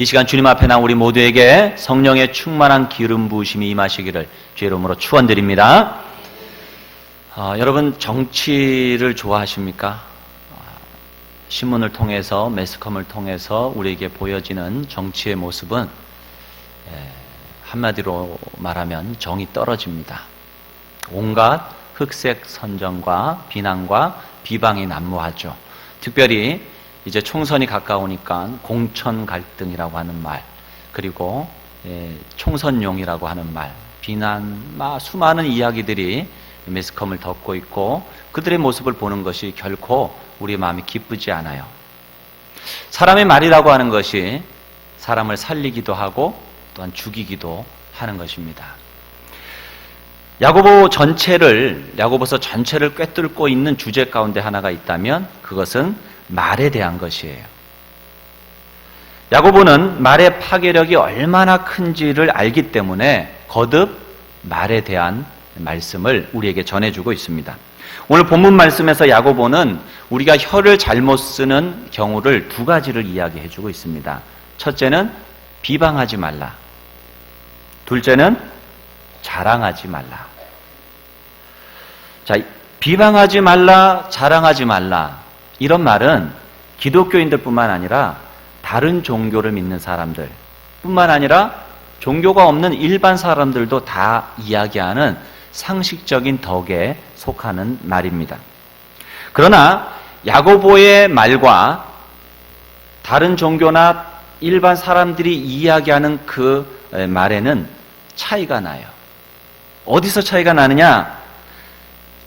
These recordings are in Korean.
이 시간 주님 앞에 나온 우리 모두에게 성령의 충만한 기름 부으심이 임하시기를 주의 이름으로 축원드립니다. 여러분 정치를 좋아하십니까? 신문을 통해서 매스컴을 통해서 우리에게 보여지는 정치의 모습은 한마디로 말하면 정이 떨어집니다. 온갖 흑색 선전과 비난과 비방이 난무하죠. 특별히 이제 총선이 가까우니까 공천 갈등이라고 하는 말, 그리고 총선용이라고 하는 말, 비난, 수많은 이야기들이 매스컴을 덮고 있고 그들의 모습을 보는 것이 결코 우리 마음이 기쁘지 않아요. 사람의 말이라고 하는 것이 사람을 살리기도 하고 또한 죽이기도 하는 것입니다. 야고보서 전체를 꿰뚫고 있는 주제 가운데 하나가 있다면 그것은 말에 대한 것이에요. 야고보는 말의 파괴력이 얼마나 큰지를 알기 때문에 거듭 말에 대한 말씀을 우리에게 전해주고 있습니다. 오늘 본문 말씀에서 야고보는 우리가 혀를 잘못 쓰는 경우를 두 가지를 이야기해주고 있습니다. 첫째는 비방하지 말라. 둘째는 자랑하지 말라. 자, 비방하지 말라, 자랑하지 말라. 이런 말은 기독교인들뿐만 아니라 다른 종교를 믿는 사람들 뿐만 아니라 종교가 없는 일반 사람들도 다 이야기하는 상식적인 덕에 속하는 말입니다. 그러나 야고보의 말과 다른 종교나 일반 사람들이 이야기하는 그 말에는 차이가 나요. 어디서 차이가 나느냐?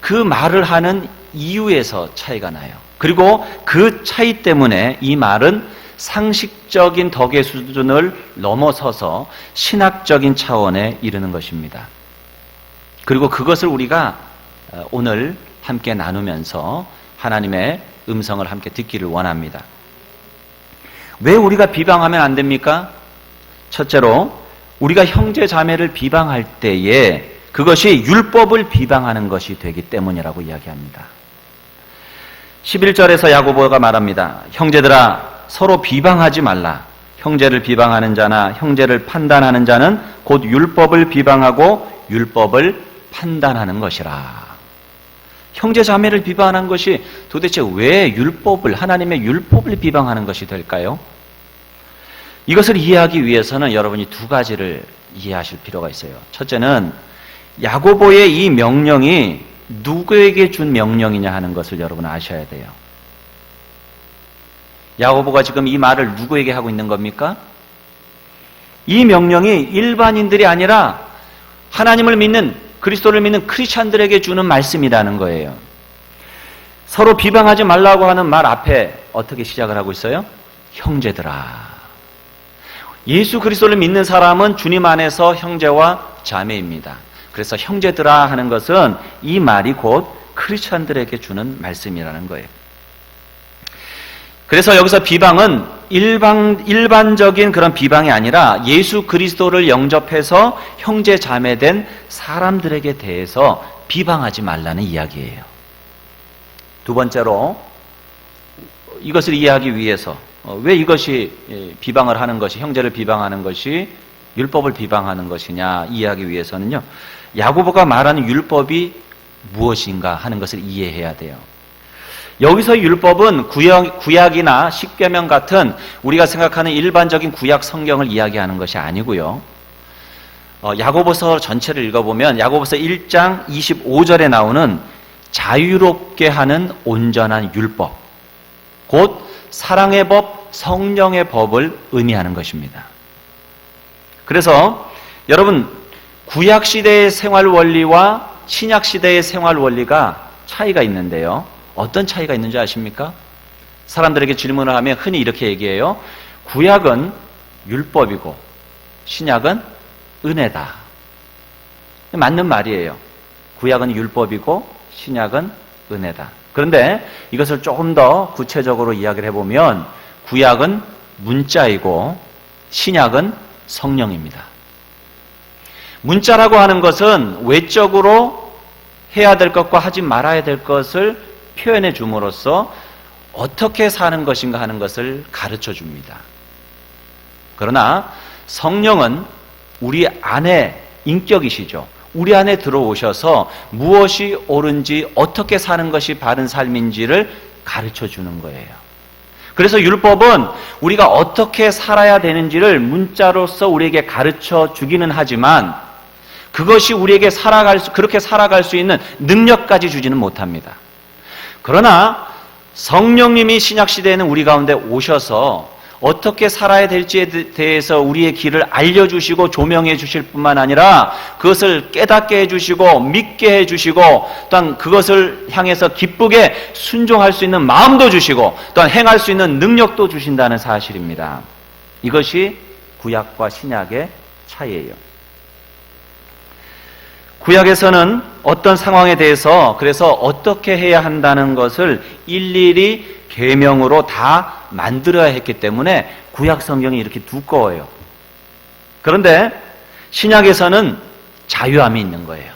그 말을 하는 이유에서 차이가 나요. 그리고 그 차이 때문에 이 말은 상식적인 덕의 수준을 넘어서서 신학적인 차원에 이르는 것입니다. 그리고 그것을 우리가 오늘 함께 나누면서 하나님의 음성을 함께 듣기를 원합니다. 왜 우리가 비방하면 안 됩니까? 첫째로 우리가 형제 자매를 비방할 때에 그것이 율법을 비방하는 것이 되기 때문이라고 이야기합니다. 11절에서 야고보가 말합니다. 형제들아 서로 비방하지 말라. 형제를 비방하는 자나 형제를 판단하는 자는 곧 율법을 비방하고 율법을 판단하는 것이라. 형제 자매를 비방하는 것이 도대체 왜 하나님의 율법을 비방하는 것이 될까요? 이것을 이해하기 위해서는 여러분이 두 가지를 이해하실 필요가 있어요. 첫째는 야고보의 이 명령이 누구에게 준 명령이냐 하는 것을 여러분 아셔야 돼요. 야고보가 지금 이 말을 누구에게 하고 있는 겁니까? 이 명령이 일반인들이 아니라 하나님을 믿는, 그리스도를 믿는 크리스찬들에게 주는 말씀이라는 거예요. 서로 비방하지 말라고 하는 말 앞에 어떻게 시작을 하고 있어요? 형제들아. 예수 그리스도를 믿는 사람은 주님 안에서 형제와 자매입니다. 그래서 형제들아 하는 것은 이 말이 곧 크리스찬들에게 주는 말씀이라는 거예요. 그래서 여기서 비방은 일반적인 그런 비방이 아니라 예수 그리스도를 영접해서 형제 자매된 사람들에게 대해서 비방하지 말라는 이야기예요. 두 번째로 이것을 이해하기 위해서 왜 이것이 비방을 하는 것이, 형제를 비방하는 것이 율법을 비방하는 것이냐 이해하기 위해서는요, 야고보가 말하는 율법이 무엇인가 하는 것을 이해해야 돼요. 여기서 율법은 구약이나 십계명 같은 우리가 생각하는 일반적인 구약 성경을 이야기하는 것이 아니고요. 야고보서 전체를 읽어보면 야고보서 1장 25절에 나오는 자유롭게 하는 온전한 율법, 곧 사랑의 법, 성령의 법을 의미하는 것입니다. 그래서 여러분, 구약 시대의 생활 원리와 신약 시대의 생활 원리가 차이가 있는데요. 어떤 차이가 있는지 아십니까? 사람들에게 질문을 하면 흔히 이렇게 얘기해요. 구약은 율법이고 신약은 은혜다. 맞는 말이에요. 구약은 율법이고 신약은 은혜다. 그런데 이것을 조금 더 구체적으로 이야기를 해보면 구약은 문자이고 신약은 성령입니다. 문자라고 하는 것은 외적으로 해야 될 것과 하지 말아야 될 것을 표현해 줌으로써 어떻게 사는 것인가 하는 것을 가르쳐 줍니다. 그러나 성령은 우리 안에 인격이시죠. 우리 안에 들어오셔서 무엇이 옳은지, 어떻게 사는 것이 바른 삶인지를 가르쳐 주는 거예요. 그래서 율법은 우리가 어떻게 살아야 되는지를 문자로서 우리에게 가르쳐 주기는 하지만 그것이 우리에게 그렇게 살아갈 수 있는 능력까지 주지는 못합니다. 그러나 성령님이 신약시대에는 우리 가운데 오셔서 어떻게 살아야 될지에 대해서 우리의 길을 알려주시고 조명해 주실 뿐만 아니라 그것을 깨닫게 해주시고 믿게 해주시고 또한 그것을 향해서 기쁘게 순종할 수 있는 마음도 주시고 또한 행할 수 있는 능력도 주신다는 사실입니다. 이것이 구약과 신약의 차이예요. 구약에서는 어떤 상황에 대해서 그래서 어떻게 해야 한다는 것을 일일이 계명으로 다 만들어야 했기 때문에 구약 성경이 이렇게 두꺼워요. 그런데 신약에서는 자유함이 있는 거예요.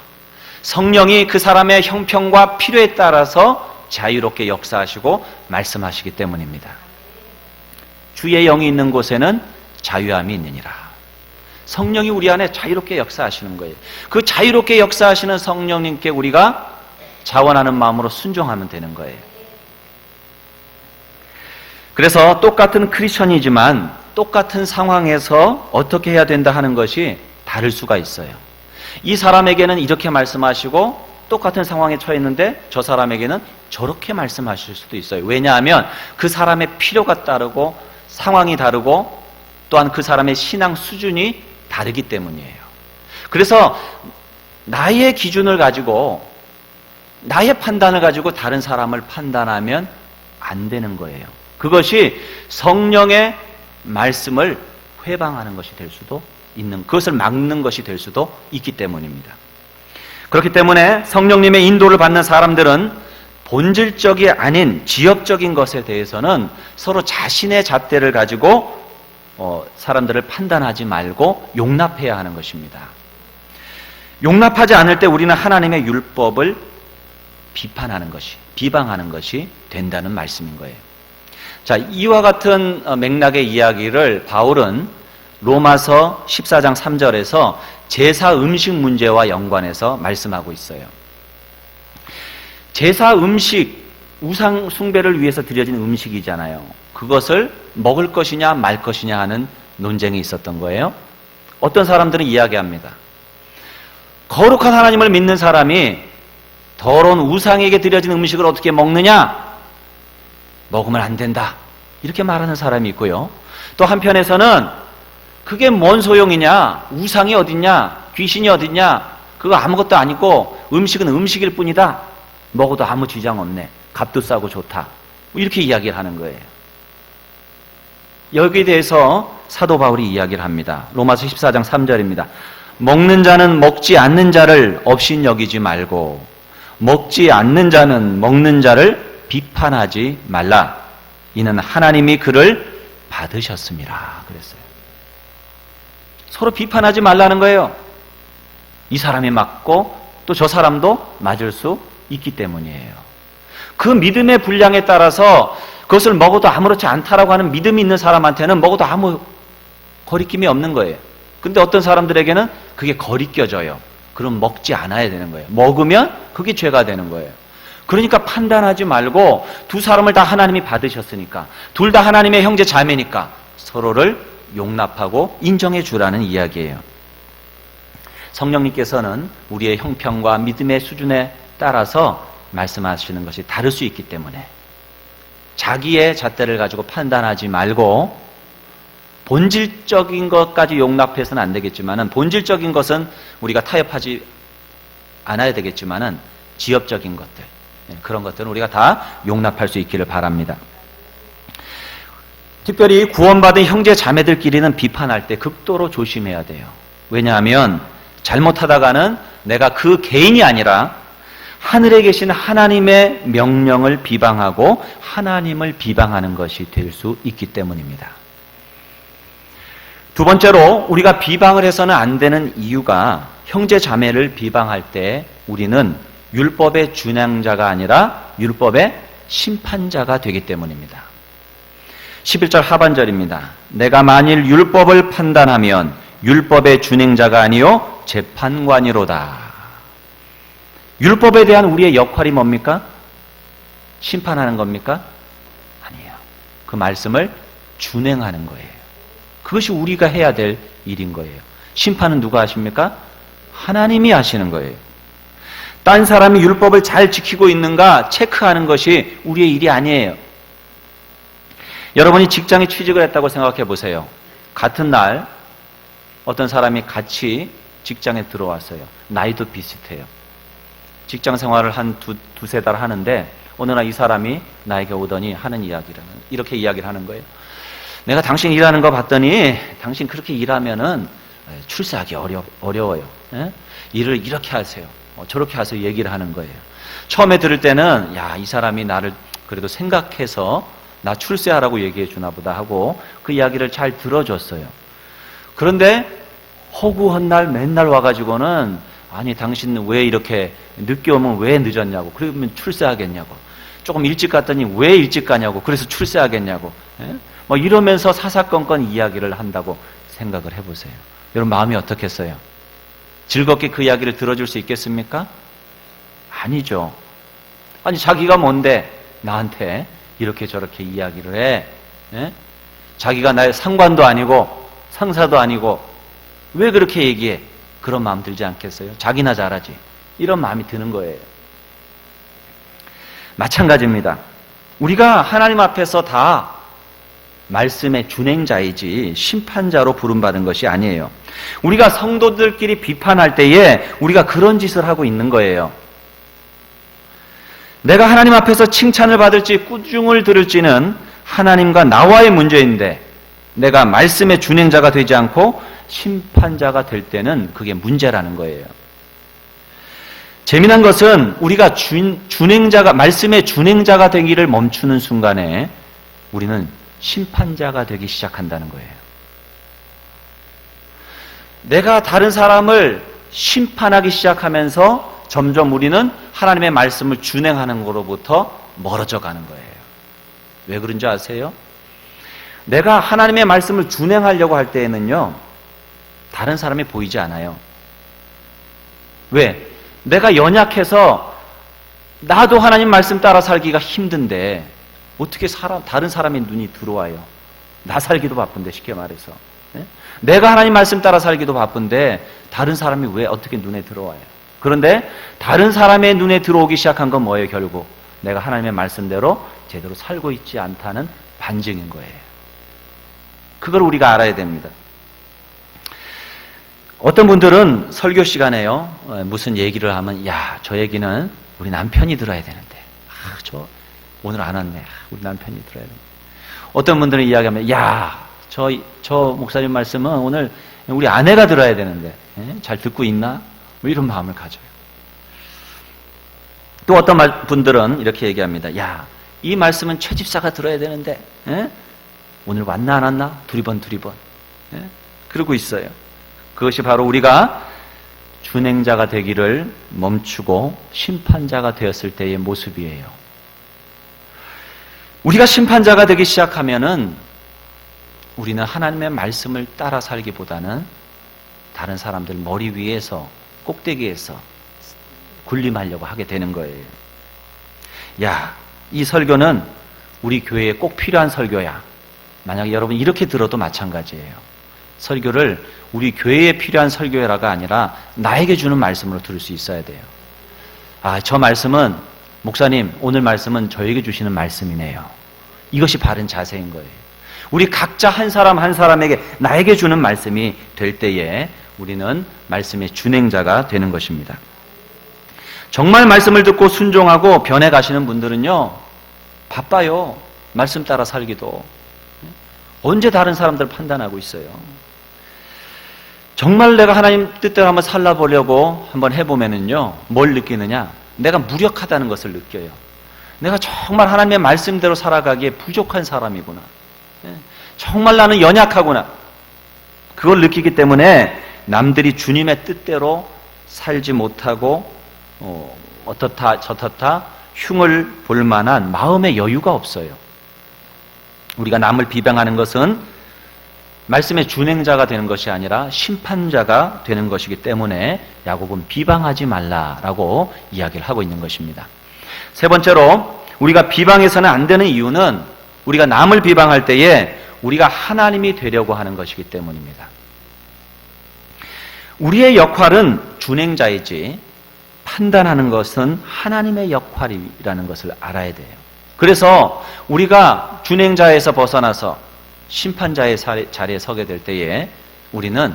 성령이 그 사람의 형편과 필요에 따라서 자유롭게 역사하시고 말씀하시기 때문입니다. 주의 영이 있는 곳에는 자유함이 있느니라. 성령이 우리 안에 자유롭게 역사하시는 거예요. 그 자유롭게 역사하시는 성령님께 우리가 자원하는 마음으로 순종하면 되는 거예요. 그래서 똑같은 크리스천이지만 똑같은 상황에서 어떻게 해야 된다 하는 것이 다를 수가 있어요. 이 사람에게는 이렇게 말씀하시고 똑같은 상황에 처해 있는데 저 사람에게는 저렇게 말씀하실 수도 있어요. 왜냐하면 그 사람의 필요가 다르고 상황이 다르고 또한 그 사람의 신앙 수준이 다르기 때문이에요. 그래서 나의 기준을 가지고 나의 판단을 가지고 다른 사람을 판단하면 안 되는 거예요. 그것이 성령의 말씀을 회방하는 것이 될 수도 있는, 그것을 막는 것이 될 수도 있기 때문입니다. 그렇기 때문에 성령님의 인도를 받는 사람들은 본질적이 아닌 지엽적인 것에 대해서는 서로 자신의 잣대를 가지고 사람들을 판단하지 말고 용납해야 하는 것입니다. 용납하지 않을 때 우리는 하나님의 율법을 비방하는 것이 된다는 말씀인 거예요. 자, 이와 같은 맥락의 이야기를 바울은 로마서 14장 3절에서 제사 음식 문제와 연관해서 말씀하고 있어요. 제사 음식, 우상 숭배를 위해서 드려진 음식이잖아요. 그것을 먹을 것이냐 말 것이냐 하는 논쟁이 있었던 거예요. 어떤 사람들은 이야기합니다. 거룩한 하나님을 믿는 사람이 더러운 우상에게 드려진 음식을 어떻게 먹느냐? 먹으면 안 된다. 이렇게 말하는 사람이 있고요. 또 한편에서는 그게 뭔 소용이냐? 우상이 어딨냐? 귀신이 어딨냐? 그거 아무것도 아니고 음식은 음식일 뿐이다. 먹어도 아무 지장 없네. 값도 싸고 좋다. 이렇게 이야기를 하는 거예요. 여기에 대해서 사도 바울이 이야기를 합니다. 로마서 14장 3절입니다. 먹는 자는 먹지 않는 자를 업신여기지 말고 먹지 않는 자는 먹는 자를 비판하지 말라. 이는 하나님이 그를 받으셨습니다. 그랬어요. 서로 비판하지 말라는 거예요. 이 사람이 맞고 또 저 사람도 맞을 수 있기 때문이에요. 그 믿음의 분량에 따라서 그것을 먹어도 아무렇지 않다라고 하는 믿음이 있는 사람한테는 먹어도 아무 거리낌이 없는 거예요. 근데 어떤 사람들에게는 그게 거리껴져요. 그럼 먹지 않아야 되는 거예요. 먹으면 그게 죄가 되는 거예요. 그러니까 판단하지 말고 두 사람을 다 하나님이 받으셨으니까 둘 다 하나님의 형제 자매니까 서로를 용납하고 인정해 주라는 이야기예요. 성령님께서는 우리의 형편과 믿음의 수준에 따라서 말씀하시는 것이 다를 수 있기 때문에 자기의 잣대를 가지고 판단하지 말고 본질적인 것까지 용납해서는 안 되겠지만은 본질적인 것은 우리가 타협하지 않아야 되겠지만은 지엽적인 것들, 그런 것들은 우리가 다 용납할 수 있기를 바랍니다. 특별히 구원받은 형제 자매들끼리는 비판할 때 극도로 조심해야 돼요. 왜냐하면 잘못하다가는 내가 그 개인이 아니라 하늘에 계신 하나님의 명령을 비방하고 하나님을 비방하는 것이 될 수 있기 때문입니다. 두 번째로 우리가 비방을 해서는 안 되는 이유가 형제 자매를 비방할 때 우리는 율법의 준행자가 아니라 율법의 심판자가 되기 때문입니다. 11절 하반절입니다. 내가 만일 율법을 판단하면 율법의 준행자가 아니요 재판관이로다. 율법에 대한 우리의 역할이 뭡니까? 심판하는 겁니까? 아니에요. 그 말씀을 준행하는 거예요. 그것이 우리가 해야 될 일인 거예요. 심판은 누가 하십니까? 하나님이 하시는 거예요. 딴 사람이 율법을 잘 지키고 있는가 체크하는 것이 우리의 일이 아니에요. 여러분이 직장에 취직을 했다고 생각해 보세요. 같은 날 어떤 사람이 같이 직장에 들어왔어요. 나이도 비슷해요. 직장 생활을 한 두세 달 하는데 어느 날 이 사람이 나에게 오더니 하는 이렇게 이야기를 하는 거예요. 내가 당신 일하는 거 봤더니 당신 그렇게 일하면은 출세하기 어려워요. 예? 일을 이렇게 하세요. 저렇게 하세요. 얘기를 하는 거예요. 처음에 들을 때는 야, 이 사람이 나를 그래도 생각해서 나 출세하라고 얘기해 주나 보다 하고 그 이야기를 잘 들어줬어요. 그런데 허구한 날 맨날 와가지고는 아니 당신은 왜 이렇게 늦게 오면 왜 늦었냐고, 그러면 출세하겠냐고, 조금 일찍 갔더니 왜 일찍 가냐고, 그래서 출세하겠냐고, 뭐 이러면서 사사건건 이야기를 한다고 생각을 해보세요. 여러분 마음이 어떻겠어요? 즐겁게 그 이야기를 들어줄 수 있겠습니까? 아니죠. 아니 자기가 뭔데 나한테 이렇게 저렇게 이야기를 해? 자기가 나의 상관도 아니고 상사도 아니고 왜 그렇게 얘기해? 그런 마음 들지 않겠어요? 자기나 잘하지. 이런 마음이 드는 거예요. 마찬가지입니다. 우리가 하나님 앞에서 다 말씀의 준행자이지 심판자로 부름받은 것이 아니에요. 우리가 성도들끼리 비판할 때에 우리가 그런 짓을 하고 있는 거예요. 내가 하나님 앞에서 칭찬을 받을지 꾸중을 들을지는 하나님과 나와의 문제인데 내가 말씀의 준행자가 되지 않고 심판자가 될 때는 그게 문제라는 거예요. 재미난 것은 우리가 말씀의 준행자가 되기를 멈추는 순간에 우리는 심판자가 되기 시작한다는 거예요. 내가 다른 사람을 심판하기 시작하면서 점점 우리는 하나님의 말씀을 준행하는 것으로부터 멀어져 가는 거예요. 왜 그런지 아세요? 내가 하나님의 말씀을 준행하려고 할 때에는요, 다른 사람이 보이지 않아요. 왜? 내가 연약해서 나도 하나님 말씀 따라 살기가 힘든데 어떻게 다른 사람의 눈이 들어와요? 나 살기도 바쁜데, 쉽게 말해서. 내가 하나님 말씀 따라 살기도 바쁜데 다른 사람이 왜 어떻게 눈에 들어와요? 그런데 다른 사람의 눈에 들어오기 시작한 건 뭐예요? 결국 내가 하나님의 말씀대로 제대로 살고 있지 않다는 반증인 거예요. 그걸 우리가 알아야 됩니다. 어떤 분들은 설교 시간에요, 무슨 얘기를 하면 야, 저 얘기는 우리 남편이 들어야 되는데, 저 오늘 안 왔네, 우리 남편이 들어야 되는데. 어떤 분들은 이야기하면 야, 저 목사님 말씀은 오늘 우리 아내가 들어야 되는데, 잘 듣고 있나? 뭐 이런 마음을 가져요. 또 어떤 분들은 이렇게 얘기합니다. 야, 이 말씀은 최집사가 들어야 되는데 오늘 왔나 안 왔나? 두리번 그러고 있어요. 그것이 바로 우리가 준행자가 되기를 멈추고 심판자가 되었을 때의 모습이에요. 우리가 심판자가 되기 시작하면은 우리는 하나님의 말씀을 따라 살기보다는 다른 사람들 머리 위에서, 꼭대기에서 군림하려고 하게 되는 거예요. 야, 이 설교는 우리 교회에 꼭 필요한 설교야. 만약에 여러분 이렇게 들어도 마찬가지예요. 설교를 우리 교회에 필요한 설교라가 아니라 나에게 주는 말씀으로 들을 수 있어야 돼요. 아, 저 말씀은 목사님, 오늘 말씀은 저에게 주시는 말씀이네요. 이것이 바른 자세인 거예요. 우리 각자 한 사람 한 사람에게 나에게 주는 말씀이 될 때에 우리는 말씀의 준행자가 되는 것입니다. 정말 말씀을 듣고 순종하고 변해 가시는 분들은요, 바빠요. 말씀 따라 살기도. 언제 다른 사람들 판단하고 있어요. 정말 내가 하나님 뜻대로 한번 살아보려고 한번 해보면은요, 뭘 느끼느냐? 내가 무력하다는 것을 느껴요. 내가 정말 하나님의 말씀대로 살아가기에 부족한 사람이구나. 정말 나는 연약하구나. 그걸 느끼기 때문에 남들이 주님의 뜻대로 살지 못하고 어떻다 저렇다 흉을 볼 만한 마음의 여유가 없어요. 우리가 남을 비방하는 것은 말씀의 준행자가 되는 것이 아니라 심판자가 되는 것이기 때문에 야곱은 비방하지 말라라고 이야기를 하고 있는 것입니다. 세 번째로 우리가 비방해서는 안 되는 이유는 우리가 남을 비방할 때에 우리가 하나님이 되려고 하는 것이기 때문입니다. 우리의 역할은 준행자이지 판단하는 것은 하나님의 역할이라는 것을 알아야 돼요. 그래서 우리가 준행자에서 벗어나서 심판자의 자리에 서게 될 때에 우리는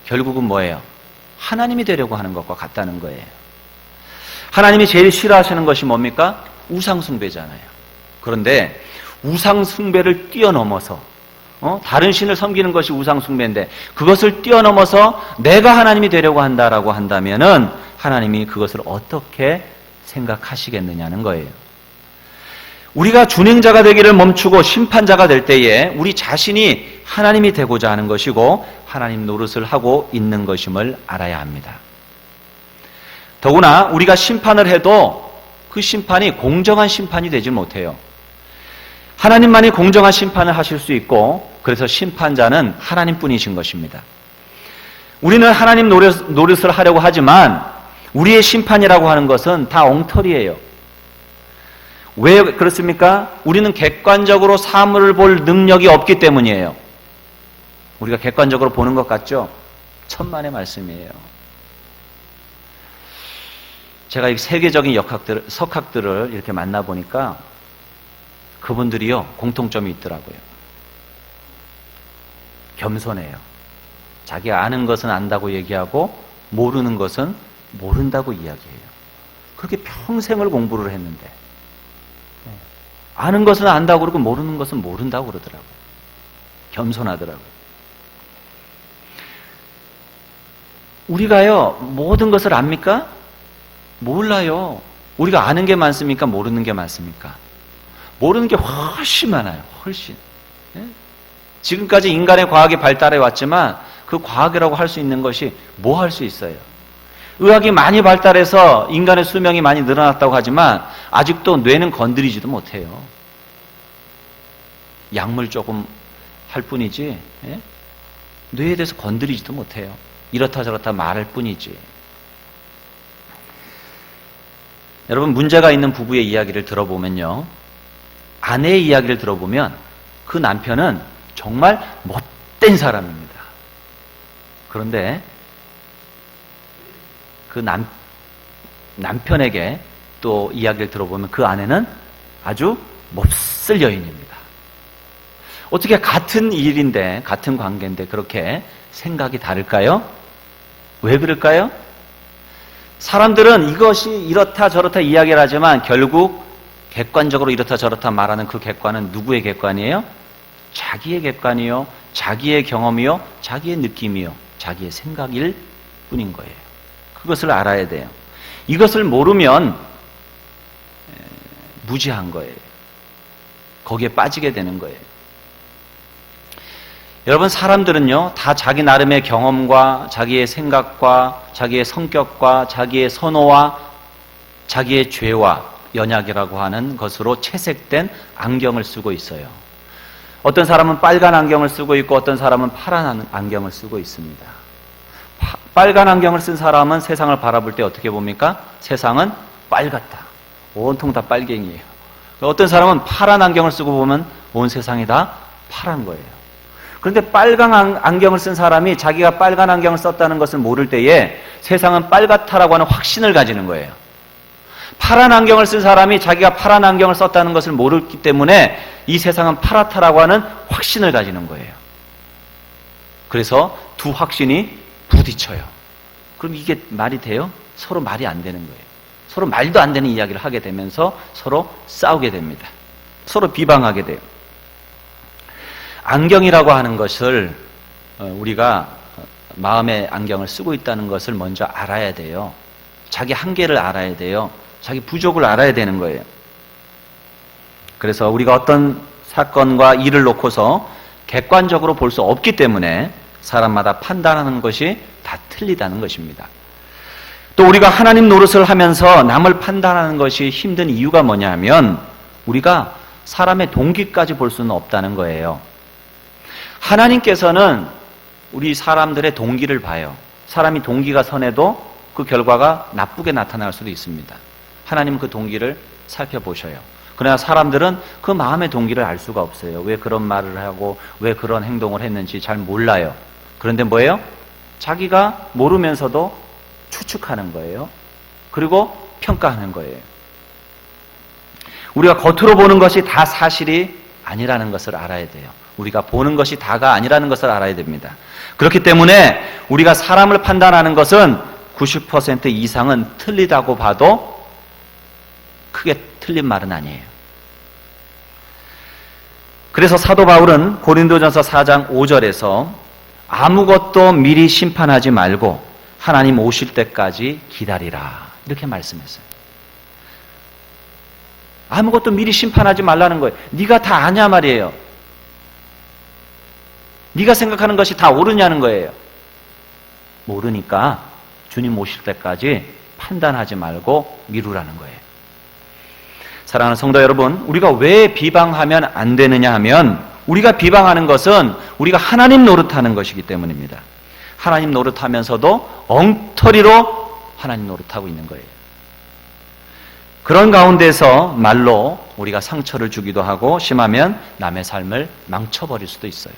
결국은 뭐예요? 하나님이 되려고 하는 것과 같다는 거예요. 하나님이 제일 싫어하시는 것이 뭡니까? 우상숭배잖아요. 그런데 우상숭배를 뛰어넘어서 다른 신을 섬기는 것이 우상숭배인데 그것을 뛰어넘어서 내가 하나님이 되려고 한다라고 한다면은 하나님이 그것을 어떻게 생각하시겠느냐는 거예요. 우리가 준행자가 되기를 멈추고 심판자가 될 때에 우리 자신이 하나님이 되고자 하는 것이고 하나님 노릇을 하고 있는 것임을 알아야 합니다. 더구나 우리가 심판을 해도 그 심판이 공정한 심판이 되지 못해요. 하나님만이 공정한 심판을 하실 수 있고 그래서 심판자는 하나님뿐이신 것입니다. 우리는 하나님 노릇을 하려고 하지만 우리의 심판이라고 하는 것은 다 엉터리예요. 왜 그렇습니까? 우리는 객관적으로 사물을 볼 능력이 없기 때문이에요. 우리가 객관적으로 보는 것 같죠? 천만의 말씀이에요. 제가 이 세계적인 석학들을 이렇게 만나보니까 그분들이요, 공통점이 있더라고요. 겸손해요. 자기가 아는 것은 안다고 얘기하고 모르는 것은 모른다고 이야기해요. 그렇게 평생을 공부를 했는데 아는 것은 안다고 그러고 모르는 것은 모른다고 그러더라고요. 겸손하더라고요. 우리가요, 모든 것을 압니까? 몰라요. 우리가 아는 게 많습니까? 모르는 게 많습니까? 모르는 게 훨씬 많아요. 훨씬. 지금까지 인간의 과학이 발달해 왔지만 그 과학이라고 할 수 있는 것이 뭐 할 수 있어요? 의학이 많이 발달해서 인간의 수명이 많이 늘어났다고 하지만 아직도 뇌는 건드리지도 못해요. 약물 조금 할 뿐이지 뇌에 대해서 건드리지도 못해요. 이렇다 저렇다 말할 뿐이지. 여러분, 문제가 있는 부부의 이야기를 들어보면요, 아내의 이야기를 들어보면 그 남편은 정말 못된 사람입니다. 그런데 그 남편에게 또 이야기를 들어보면 그 아내는 아주 몹쓸 여인입니다. 어떻게 같은 일인데, 같은 관계인데 그렇게 생각이 다를까요? 왜 그럴까요? 사람들은 이것이 이렇다 저렇다 이야기를 하지만 결국 객관적으로 이렇다 저렇다 말하는 그 객관은 누구의 객관이에요? 자기의 객관이요, 자기의 경험이요, 자기의 느낌이요, 자기의 생각일 뿐인 거예요. 그것을 알아야 돼요. 이것을 모르면 무지한 거예요. 거기에 빠지게 되는 거예요. 여러분, 사람들은요, 다 자기 나름의 경험과 자기의 생각과 자기의 성격과 자기의 선호와 자기의 죄와 연약이라고 하는 것으로 채색된 안경을 쓰고 있어요. 어떤 사람은 빨간 안경을 쓰고 있고 어떤 사람은 파란 안경을 쓰고 있습니다. 빨간 안경을 쓴 사람은 세상을 바라볼 때 어떻게 봅니까? 세상은 빨갛다. 온통 다 빨갱이에요. 어떤 사람은 파란 안경을 쓰고 보면 온 세상이 다 파란 거예요. 그런데 빨간 안경을 쓴 사람이 자기가 빨간 안경을 썼다는 것을 모를 때에 세상은 빨갛다라고 하는 확신을 가지는 거예요. 파란 안경을 쓴 사람이 자기가 파란 안경을 썼다는 것을 모르기 때문에 이 세상은 파랗다라고 하는 확신을 가지는 거예요. 그래서 두 확신이 부딪혀요. 그럼 이게 말이 돼요? 서로 말이 안 되는 거예요. 서로 말도 안 되는 이야기를 하게 되면서 서로 싸우게 됩니다. 서로 비방하게 돼요. 안경이라고 하는 것을 우리가 마음의 안경을 쓰고 있다는 것을 먼저 알아야 돼요. 자기 한계를 알아야 돼요. 자기 부족을 알아야 되는 거예요. 그래서 우리가 어떤 사건과 일을 놓고서 객관적으로 볼 수 없기 때문에 사람마다 판단하는 것이 다 틀리다는 것입니다. 또 우리가 하나님 노릇을 하면서 남을 판단하는 것이 힘든 이유가 뭐냐 하면 우리가 사람의 동기까지 볼 수는 없다는 거예요. 하나님께서는 우리 사람들의 동기를 봐요. 사람이 동기가 선해도 그 결과가 나쁘게 나타날 수도 있습니다. 하나님은 그 동기를 살펴보셔요. 그러나 사람들은 그 마음의 동기를 알 수가 없어요. 왜 그런 말을 하고 왜 그런 행동을 했는지 잘 몰라요. 그런데 뭐예요? 자기가 모르면서도 추측하는 거예요. 그리고 평가하는 거예요. 우리가 겉으로 보는 것이 다 사실이 아니라는 것을 알아야 돼요. 우리가 보는 것이 다가 아니라는 것을 알아야 됩니다. 그렇기 때문에 우리가 사람을 판단하는 것은 90% 이상은 틀리다고 봐도 크게 틀린 말은 아니에요. 그래서 사도 바울은 고린도전서 4장 5절에서 아무것도 미리 심판하지 말고 하나님 오실 때까지 기다리라 이렇게 말씀했어요. 아무것도 미리 심판하지 말라는 거예요. 네가 다 아냐 말이에요. 네가 생각하는 것이 다 옳으냐는 거예요. 모르니까 주님 오실 때까지 판단하지 말고 미루라는 거예요. 사랑하는 성도 여러분, 우리가 왜 비방하면 안 되느냐 하면 우리가 비방하는 것은 우리가 하나님 노릇하는 것이기 때문입니다. 하나님 노릇하면서도 엉터리로 하나님 노릇하고 있는 거예요. 그런 가운데서 말로 우리가 상처를 주기도 하고 심하면 남의 삶을 망쳐버릴 수도 있어요.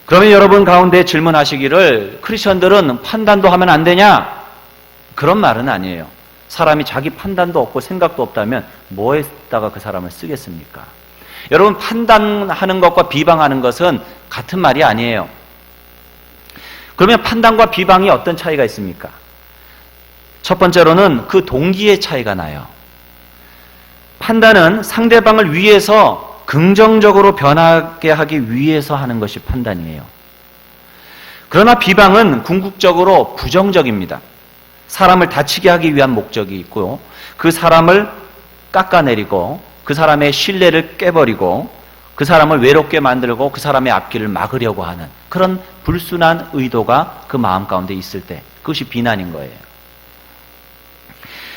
그러면 여러분 가운데 질문하시기를 크리스천들은 판단도 하면 안 되냐? 그런 말은 아니에요. 사람이 자기 판단도 없고 생각도 없다면 뭐에다가 그 사람을 쓰겠습니까? 여러분 판단하는 것과 비방하는 것은 같은 말이 아니에요. 그러면 판단과 비방이 어떤 차이가 있습니까? 첫 번째로는 그 동기의 차이가 나요. 판단은 상대방을 위해서 긍정적으로 변하게 하기 위해서 하는 것이 판단이에요. 그러나 비방은 궁극적으로 부정적입니다. 사람을 다치게 하기 위한 목적이 있고 그 사람을 깎아내리고 그 사람의 신뢰를 깨버리고 그 사람을 외롭게 만들고 그 사람의 앞길을 막으려고 하는 그런 불순한 의도가 그 마음 가운데 있을 때 그것이 비난인 거예요.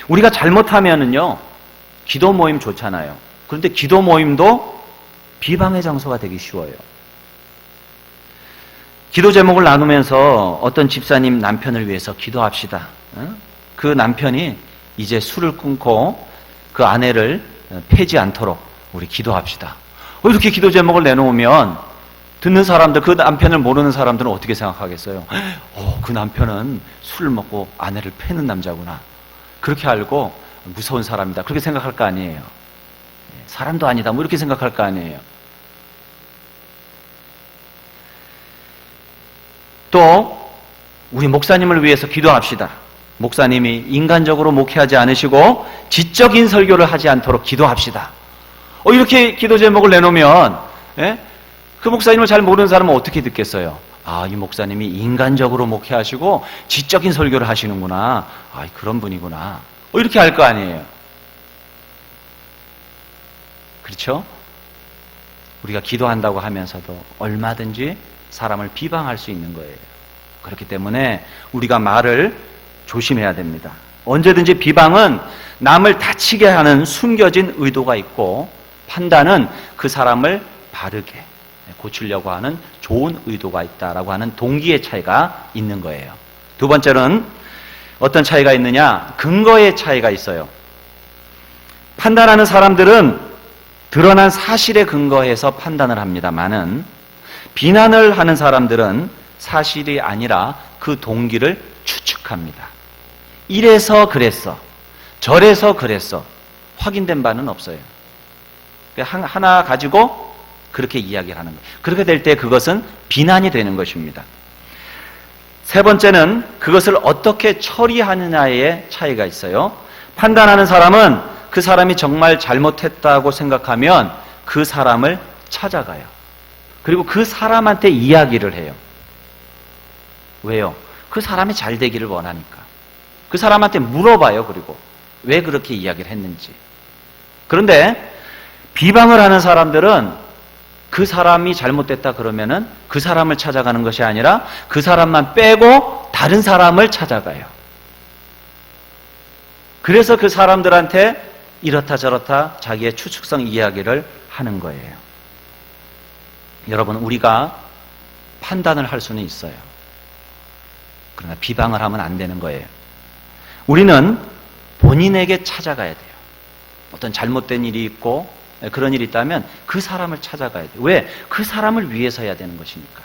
우리가 잘못하면은요 기도 모임 좋잖아요. 그런데 기도 모임도 비방의 장소가 되기 쉬워요. 기도 제목을 나누면서 어떤 집사님 남편을 위해서 기도합시다. 그 남편이 이제 술을 끊고 그 아내를 패지 않도록 우리 기도합시다. 이렇게 기도 제목을 내놓으면 듣는 사람들, 그 남편을 모르는 사람들은 어떻게 생각하겠어요? 그 남편은 술을 먹고 아내를 패는 남자구나. 그렇게 알고 무서운 사람이다. 그렇게 생각할 거 아니에요. 사람도 아니다. 뭐 이렇게 생각할 거 아니에요. 또 우리 목사님을 위해서 기도합시다. 목사님이 인간적으로 목회하지 않으시고 지적인 설교를 하지 않도록 기도합시다. 이렇게 기도 제목을 내놓으면 그 목사님을 잘 모르는 사람은 어떻게 듣겠어요? 이 목사님이 인간적으로 목회하시고 지적인 설교를 하시는구나. 그런 분이구나. 이렇게 할 거 아니에요. 그렇죠? 우리가 기도한다고 하면서도 얼마든지 사람을 비방할 수 있는 거예요. 그렇기 때문에 우리가 말을 조심해야 됩니다. 언제든지 비방은 남을 다치게 하는 숨겨진 의도가 있고 판단은 그 사람을 바르게 고치려고 하는 좋은 의도가 있다라고 하는 동기의 차이가 있는 거예요. 두 번째는 어떤 차이가 있느냐? 근거의 차이가 있어요. 판단하는 사람들은 드러난 사실에 근거해서 판단을 합니다만은 비난을 하는 사람들은 사실이 아니라 그 동기를 추측합니다. 이래서 그랬어. 저래서 그랬어. 확인된 바는 없어요. 하나 가지고 그렇게 이야기를 하는 거예요. 그렇게 될 때 그것은 비난이 되는 것입니다. 세 번째는 그것을 어떻게 처리하느냐의 차이가 있어요. 판단하는 사람은 그 사람이 정말 잘못했다고 생각하면 그 사람을 찾아가요. 그리고 그 사람한테 이야기를 해요. 왜요? 그 사람이 잘 되기를 원하니까. 그 사람한테 물어봐요. 그리고 왜 그렇게 이야기를 했는지. 그런데 비방을 하는 사람들은 그 사람이 잘못됐다 그러면은 그 사람을 찾아가는 것이 아니라 그 사람만 빼고 다른 사람을 찾아가요. 그래서 그 사람들한테 이렇다 저렇다 자기의 추측성 이야기를 하는 거예요. 여러분, 우리가 판단을 할 수는 있어요. 그러나 비방을 하면 안 되는 거예요. 우리는 본인에게 찾아가야 돼요. 어떤 잘못된 일이 있고 그런 일이 있다면 그 사람을 찾아가야 돼요. 왜? 그 사람을 위해서 해야 되는 것이니까.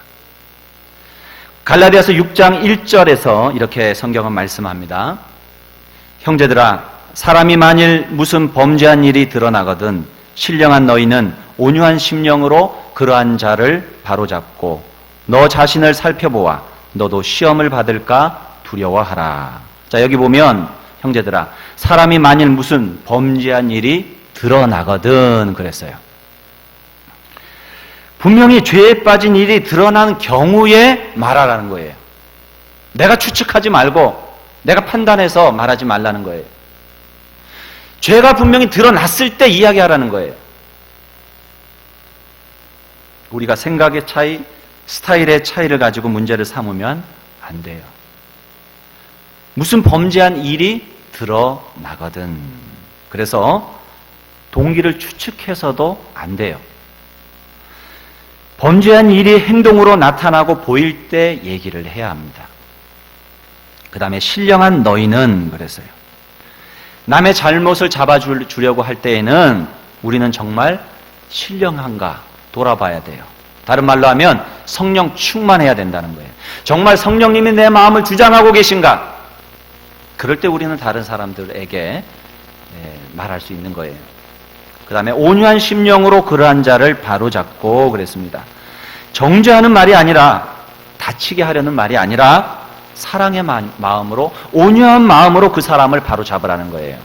갈라디아서 6장 1절에서 이렇게 성경은 말씀합니다. 형제들아, 사람이 만일 무슨 범죄한 일이 드러나거든 신령한 너희는 온유한 심령으로 그러한 자를 바로잡고 너 자신을 살펴보아 너도 시험을 받을까 두려워하라. 자, 여기 보면 형제들아, 사람이 만일 무슨 범죄한 일이 드러나거든 그랬어요. 분명히 죄에 빠진 일이 드러난 경우에 말하라는 거예요. 내가 추측하지 말고 내가 판단해서 말하지 말라는 거예요. 죄가 분명히 드러났을 때 이야기하라는 거예요. 우리가 생각의 차이, 스타일의 차이를 가지고 문제를 삼으면 안 돼요. 무슨 범죄한 일이 드러나거든. 그래서 동기를 추측해서도 안 돼요. 범죄한 일이 행동으로 나타나고 보일 때 얘기를 해야 합니다. 그 다음에 신령한 너희는 그랬어요. 남의 잘못을 잡아주려고 할 때에는 우리는 정말 신령한가 돌아봐야 돼요. 다른 말로 하면 성령 충만해야 된다는 거예요. 정말 성령님이 내 마음을 주장하고 계신가? 그럴 때 우리는 다른 사람들에게 말할 수 있는 거예요. 그 다음에 온유한 심령으로 그러한 자를 바로잡고 그랬습니다. 정죄하는 말이 아니라 다치게 하려는 말이 아니라 사랑의 마음으로 온유한 마음으로 그 사람을 바로잡으라는 거예요.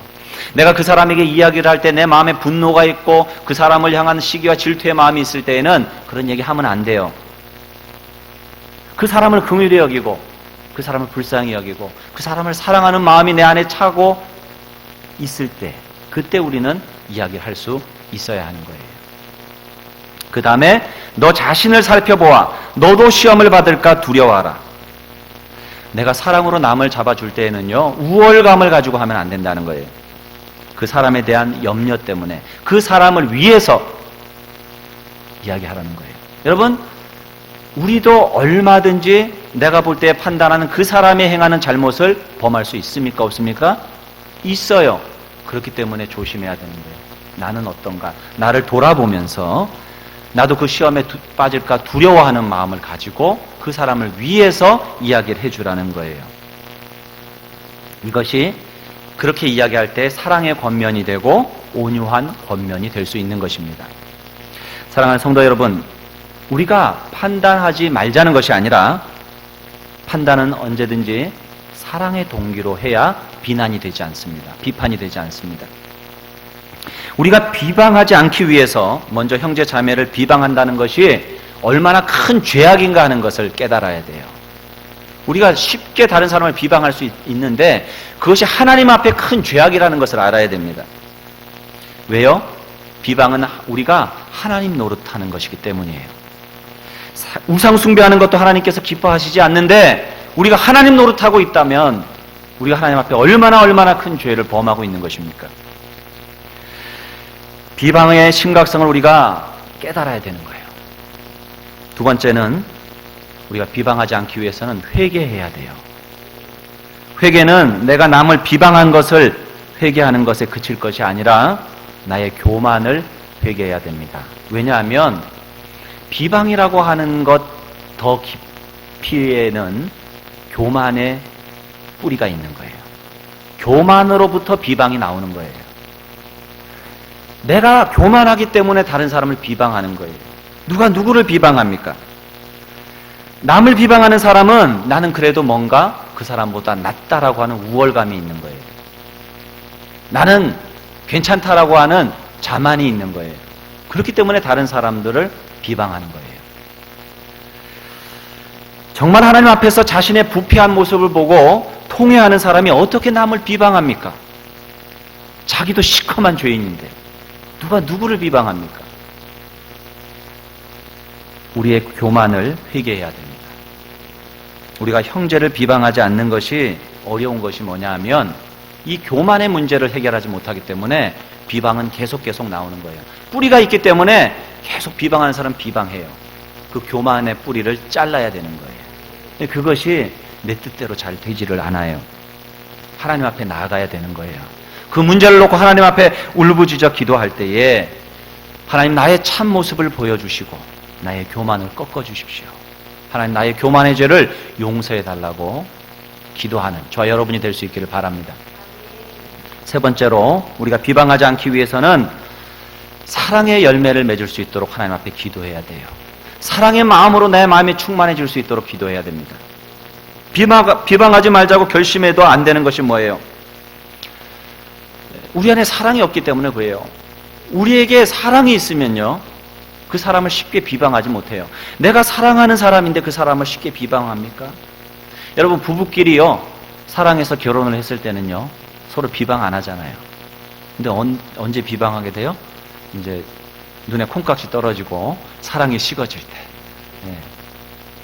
내가 그 사람에게 이야기를 할 때 내 마음에 분노가 있고 그 사람을 향한 시기와 질투의 마음이 있을 때에는 그런 얘기 하면 안 돼요. 그 사람을 긍휼히 여기고 그 사람을 불쌍히 여기고 그 사람을 사랑하는 마음이 내 안에 차고 있을 때 그때 우리는 이야기를 할 수 있어야 하는 거예요. 그 다음에 너 자신을 살펴보아 너도 시험을 받을까 두려워하라. 내가 사랑으로 남을 잡아줄 때에는요 우월감을 가지고 하면 안 된다는 거예요. 그 사람에 대한 염려 때문에 그 사람을 위해서 이야기하라는 거예요. 여러분, 우리도 얼마든지 내가 볼 때 판단하는 그 사람이 행하는 잘못을 범할 수 있습니까? 없습니까? 있어요. 그렇기 때문에 조심해야 되는 거예요. 나는 어떤가? 나를 돌아보면서 나도 그 시험에 빠질까 두려워하는 마음을 가지고 그 사람을 위해서 이야기를 해주라는 거예요. 이것이 그렇게 이야기할 때 사랑의 권면이 되고 온유한 권면이 될 수 있는 것입니다. 사랑하는 성도 여러분, 우리가 판단하지 말자는 것이 아니라 판단은 언제든지 사랑의 동기로 해야 비난이 되지 않습니다. 비판이 되지 않습니다. 우리가 비방하지 않기 위해서 먼저 형제 자매를 비방한다는 것이 얼마나 큰 죄악인가 하는 것을 깨달아야 돼요. 우리가 쉽게 다른 사람을 비방할 수 있는데 그것이 하나님 앞에 큰 죄악이라는 것을 알아야 됩니다. 왜요? 비방은 우리가 하나님 노릇하는 것이기 때문이에요. 우상 숭배하는 것도 하나님께서 기뻐하시지 않는데 우리가 하나님 노릇하고 있다면 우리가 하나님 앞에 얼마나 큰 죄를 범하고 있는 것입니까? 비방의 심각성을 우리가 깨달아야 되는 거예요. 두 번째는 우리가 비방하지 않기 위해서는 회개해야 돼요. 회개는 내가 남을 비방한 것을 회개하는 것에 그칠 것이 아니라 나의 교만을 회개해야 됩니다. 왜냐하면 비방이라고 하는 것 더 깊이에는 교만의 뿌리가 있는 거예요. 교만으로부터 비방이 나오는 거예요. 내가 교만하기 때문에 다른 사람을 비방하는 거예요. 누가 누구를 비방합니까? 남을 비방하는 사람은 나는 그래도 뭔가 그 사람보다 낫다라고 하는 우월감이 있는 거예요. 나는 괜찮다라고 하는 자만이 있는 거예요. 그렇기 때문에 다른 사람들을 비방하는 거예요. 정말 하나님 앞에서 자신의 부패한 모습을 보고 통회하는 사람이 어떻게 남을 비방합니까? 자기도 시커먼 죄인인데 누가 누구를 비방합니까? 우리의 교만을 회개해야 됩니다. 우리가 형제를 비방하지 않는 것이 어려운 것이 뭐냐 하면 이 교만의 문제를 해결하지 못하기 때문에 비방은 계속 나오는 거예요. 뿌리가 있기 때문에 계속 비방하는 사람 비방해요. 그 교만의 뿌리를 잘라야 되는 거예요. 근데 그것이 내 뜻대로 잘 되지를 않아요. 하나님 앞에 나아가야 되는 거예요. 그 문제를 놓고 하나님 앞에 울부짖어 기도할 때에 하나님 나의 참 모습을 보여주시고 나의 교만을 꺾어주십시오. 하나님 나의 교만의 죄를 용서해 달라고 기도하는 저와 여러분이 될 수 있기를 바랍니다. 세 번째로 우리가 비방하지 않기 위해서는 사랑의 열매를 맺을 수 있도록 하나님 앞에 기도해야 돼요. 사랑의 마음으로 내 마음이 충만해질 수 있도록 기도해야 됩니다. 비방하지 말자고 결심해도 안 되는 것이 뭐예요? 우리 안에 사랑이 없기 때문에 그래요. 우리에게 사랑이 있으면요, 그 사람을 쉽게 비방하지 못해요. 내가 사랑하는 사람인데 그 사람을 쉽게 비방합니까? 여러분, 부부끼리요, 사랑해서 결혼을 했을 때는요, 서로 비방 안 하잖아요. 근데 언제 비방하게 돼요? 이제 눈에 콩깍지 떨어지고 사랑이 식어질 때. 네.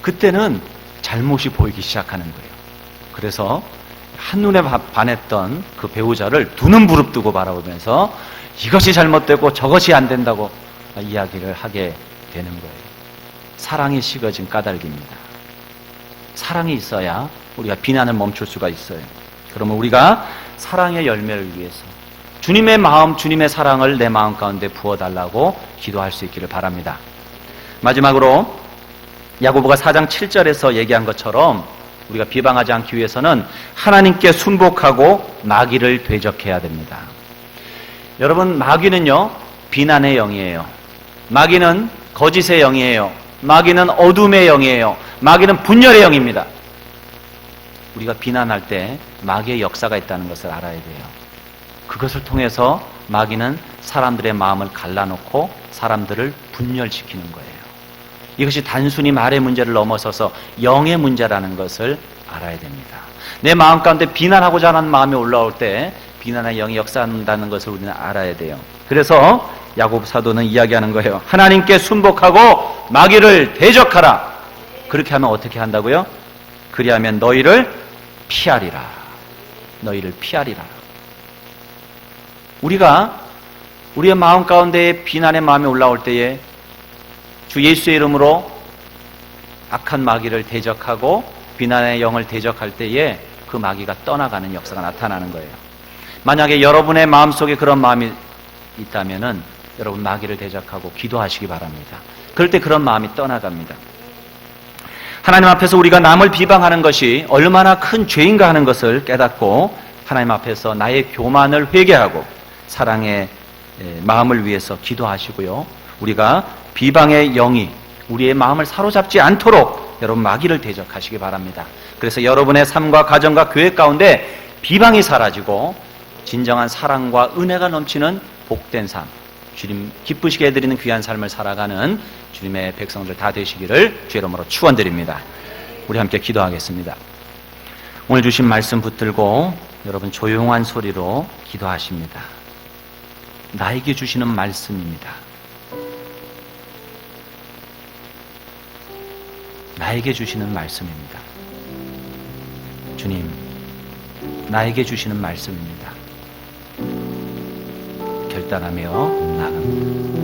그때는 잘못이 보이기 시작하는 거예요. 그래서 한눈에 반했던 그 배우자를 두 눈 부릅뜨고 바라보면서 이것이 잘못되고 저것이 안 된다고 이야기를 하게 되는 거예요. 사랑이 식어진 까닭입니다. 사랑이 있어야 우리가 비난을 멈출 수가 있어요. 그러면 우리가 사랑의 열매를 위해서 주님의 마음, 주님의 사랑을 내 마음 가운데 부어달라고 기도할 수 있기를 바랍니다. 마지막으로 야고보가 4장 7절에서 얘기한 것처럼 우리가 비방하지 않기 위해서는 하나님께 순복하고 마귀를 대적해야 됩니다. 여러분, 마귀는요, 비난의 영이에요. 마귀는 거짓의 영이에요. 마귀는 어둠의 영이에요. 마귀는 분열의 영입니다. 우리가 비난할 때 마귀의 역사가 있다는 것을 알아야 돼요. 그것을 통해서 마귀는 사람들의 마음을 갈라놓고 사람들을 분열시키는 거예요. 이것이 단순히 말의 문제를 넘어서서 영의 문제라는 것을 알아야 됩니다. 내 마음 가운데 비난하고자 하는 마음이 올라올 때 비난의 영이 역사한다는 것을 우리는 알아야 돼요. 그래서 야고보 사도는 이야기하는 거예요. 하나님께 순복하고 마귀를 대적하라. 그렇게 하면 어떻게 한다고요? 그리하면 너희를 피하리라. 너희를 피하리라. 우리가 우리의 마음 가운데 비난의 마음이 올라올 때에 주 예수의 이름으로 악한 마귀를 대적하고 비난의 영을 대적할 때에 그 마귀가 떠나가는 역사가 나타나는 거예요. 만약에 여러분의 마음속에 그런 마음이 있다면은 여러분 마귀를 대적하고 기도하시기 바랍니다. 그럴 때 그런 마음이 떠나갑니다. 하나님 앞에서 우리가 남을 비방하는 것이 얼마나 큰 죄인가 하는 것을 깨닫고 하나님 앞에서 나의 교만을 회개하고 사랑의 마음을 위해서 기도하시고요. 우리가 비방의 영이 우리의 마음을 사로잡지 않도록 여러분 마귀를 대적하시기 바랍니다. 그래서 여러분의 삶과 가정과 교회 가운데 비방이 사라지고 진정한 사랑과 은혜가 넘치는 복된 삶, 주님 기쁘시게 해드리는 귀한 삶을 살아가는 주님의 백성들 다 되시기를 주의 이름으로 축원드립니다. 우리 함께 기도하겠습니다. 오늘 주신 말씀 붙들고 여러분 조용한 소리로 기도하십니다. 나에게 주시는 말씀입니다. 나에게 주시는 말씀입니다. 주님, 나에게 주시는 말씀입니다. 결단하며 나갑니다.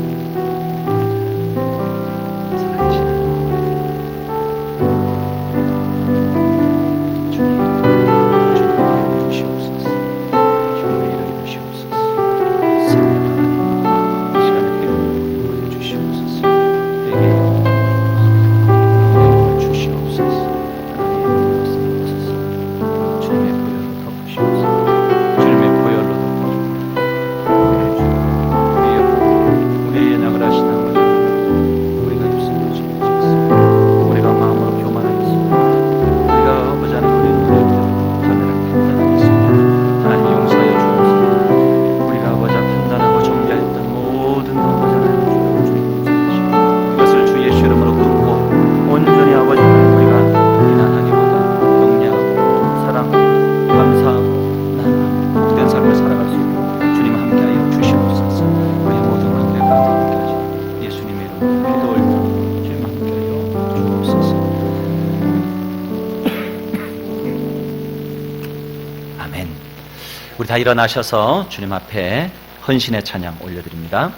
다 일어나셔서 주님 앞에 헌신의 찬양 올려드립니다.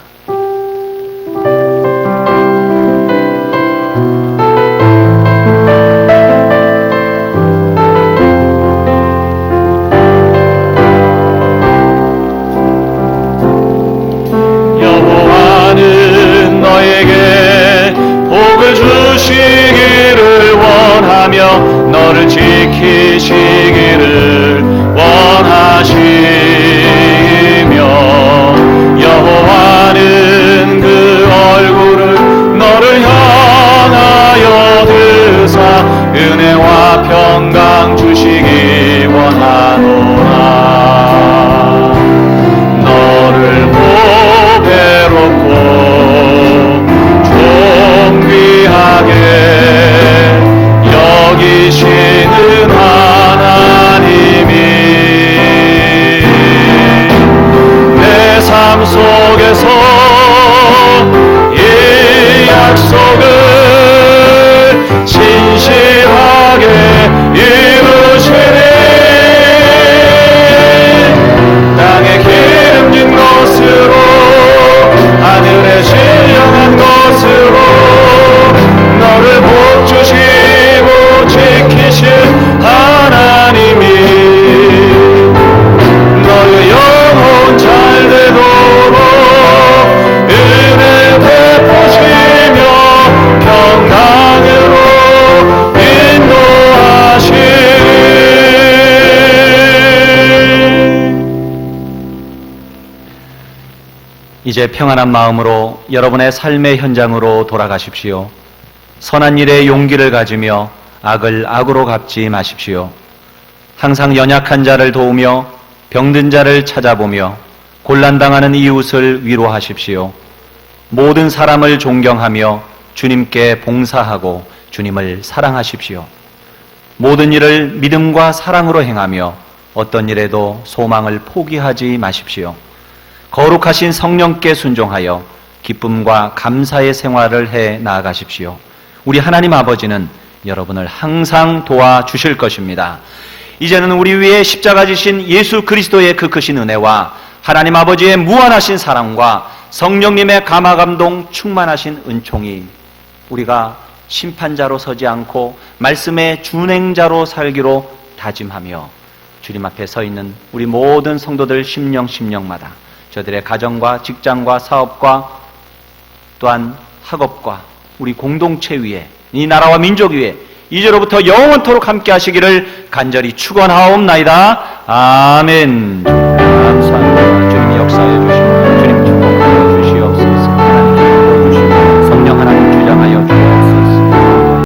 여호와는 너에게 복을 주시기를 원하며 너를 지키시기를 원하시며 여호와는 그 얼굴을 너를 향하여 드사 은혜와 평강 주시기 원하노라. 너를 보배롭고 존귀하게 여기시는 하나님이 내 삶 속에서 이 약속을 진실하게 이루시니 땅에 기름진 것으로 하늘에 신령한 것으로 너를 복주시고 지키실 하나님이 너의 영혼 잘 되도록 은혜 베푸시며 평강으로 인도하시리. 이제 평안한 마음으로 여러분의 삶의 현장으로 돌아가십시오. 선한 일에 용기를 가지며 악을 악으로 갚지 마십시오. 항상 연약한 자를 도우며 병든 자를 찾아보며 곤란당하는 이웃을 위로하십시오. 모든 사람을 존경하며 주님께 봉사하고 주님을 사랑하십시오. 모든 일을 믿음과 사랑으로 행하며 어떤 일에도 소망을 포기하지 마십시오. 거룩하신 성령께 순종하여 기쁨과 감사의 생활을 해 나아가십시오. 우리 하나님 아버지는 여러분을 항상 도와주실 것입니다. 이제는 우리 위에 십자가 지신 예수 그리스도의 그 크신 은혜와 하나님 아버지의 무한하신 사랑과 성령님의 감화감동 충만하신 은총이 우리가 심판자로 서지 않고 말씀의 준행자로 살기로 다짐하며 주님 앞에 서 있는 우리 모든 성도들 심령마다 저들의 가정과 직장과 사업과 또한 학업과 우리 공동체 위에 이 나라와 민족 위에 이제로부터 영원토록 함께 하시기를 간절히 축원하옵나이다. 아멘.